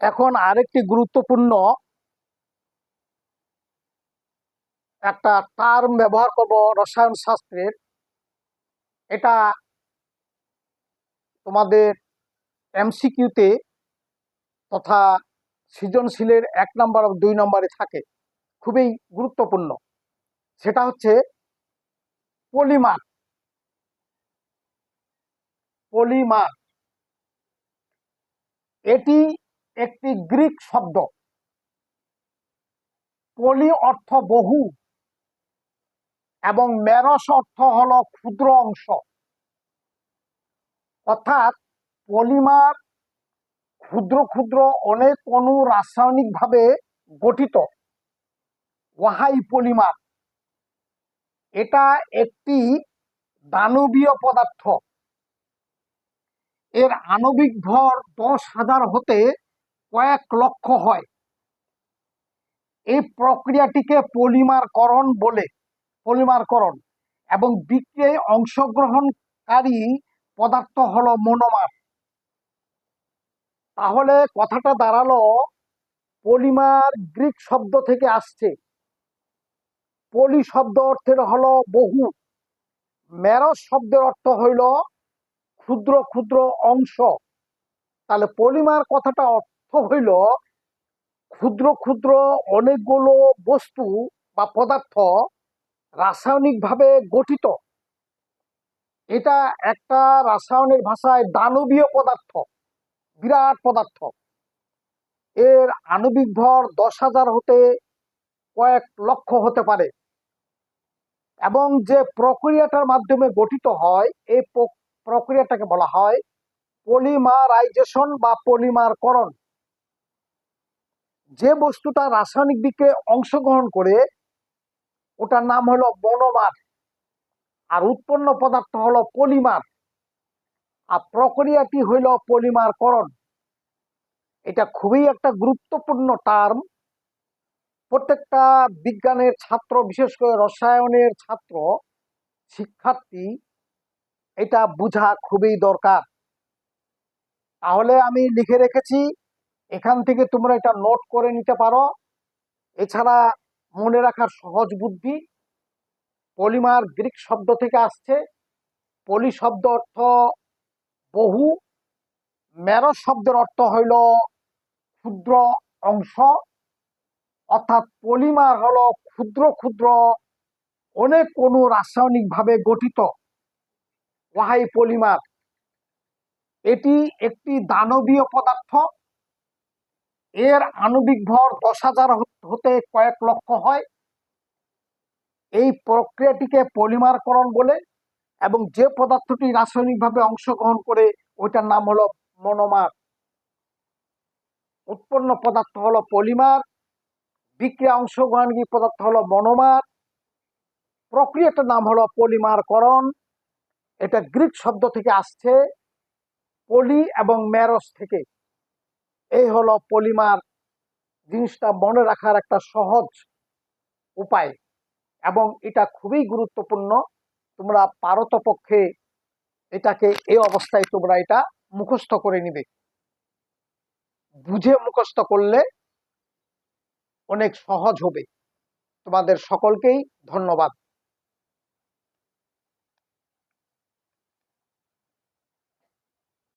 এখন আরেকটি গুরুত্বপূর্ণ একটা টার্ম ব্যবহার করব রসায়ন শাস্ত্রের। এটা তোমাদের এমসিকিউতে তথা সৃজনশীলের 1 নম্বর ও 2 নম্বরে থাকে, খুবই গুরুত্বপূর্ণ। সেটা হচ্ছে পলিমার। পলিমার এটি একটি গ্রিক শব্দ। পলি অর্থ বহু এবং মেরস অর্থ হলো ক্ষুদ্র অংশ। অর্থাৎ পলিমার ক্ষুদ্র ক্ষুদ্র অনেক অণু রাসায়নিকভাবে গঠিত। ওয়াহাই পলিমার। এটা একটি দানবীয় পদার্থ। এর আণবিক ভর 10,000 হতে কয়েক লক্ষ হয়। এই প্রক্রিয়াটিকে পলিমারকরণ বলে। পলিমারকরণ এবং বিক্রিয়ায় অংশগ্রহণকারী পদার্থ হলো মনোমার। তাহলে কথাটা দাঁড়ালো, পলিমার গ্রিক শব্দ থেকে আসছে। পলি শব্দ অর্থের হলো বহু, মেরস শব্দের অর্থ হইল ক্ষুদ্র ক্ষুদ্র অংশ। তাহলে পলিমার কথাটা অর্থ হইল ক্ষুদ্র ক্ষুদ্র অনেকগুলো বস্তু বা পদার্থ রাসায়নিকভাবে গঠিত। এটা একটা রাসায়নিক ভাষায় দানবীয় পদার্থ, বিরাট পদার্থ। এর আণবিক ভর 10,000 হতে কয়েক লক্ষ হতে পারে এবং যে প্রক্রিয়াটার মাধ্যমে গঠিত হয় এই প্রক্রিয়াটাকে বলা হয় পলিমারাইজেশন বা পলিমারকরণ। যে বস্তুটা রাসায়নিক বিক্রিয়ায় অংশগ্রহণ করে ওটার নাম হলো মনোমার, আর উৎপন্ন পদার্থ হলো পলিমার, আর প্রক্রিয়াটি হইল পলিমারকরণ। এটা খুবই একটা গুরুত্বপূর্ণ টার্ম। প্রত্যেকটা বিজ্ঞানের ছাত্র, বিশেষ করে রসায়নের ছাত্র শিক্ষার্থী এটা বোঝা খুবই দরকার। তাহলে আমি লিখে রেখেছি, এখান থেকে তোমরা এটা নোট করে নিতে পারো। এছাড়া মনে রাখার সহজ বুদ্ধি, পলিমার গ্রিক শব্দ থেকে আসছে। পলি শব্দ অর্থ বহু, মেরস শব্দের অর্থ হইল ক্ষুদ্র অংশ। অর্থাৎ পলিমার হলো ক্ষুদ্র ক্ষুদ্র অনেক অণু রাসায়নিকভাবে গঠিত। ওয়াহাই পলিমার। এটি একটি দানবীয় পদার্থ। এর আণবিক ভর 10,000 হতে কয়েক লক্ষ হয়। এই প্রক্রিয়াটিকে পলিমারকরণ বলে এবং যে পদার্থটি রাসায়নিকভাবে অংশগ্রহণ করে ওইটার নাম হলো মনোমার। উৎপন্ন পদার্থ হলো পলিমার, বিক্রিয়া অংশগ্রহণকারী পদার্থ হলো মনোমার, প্রক্রিয়াটার নাম হলো পলিমারকরণ। এটা গ্রিক শব্দ থেকে আসছে, পলি এবং মেরস থেকে। এই হলো পলিমার। জিনিসটা মনে রাখার একটা সহজ উপায় এবং এটা খুবই গুরুত্বপূর্ণ। তোমরা পারতপক্ষে এটাকে এই অবস্থায় তোমরা এটা মুখস্থ করে নিবে। বুঝে মুখস্থ করলে অনেক সহজ হবে। তোমাদের সকলকেই ধন্যবাদ।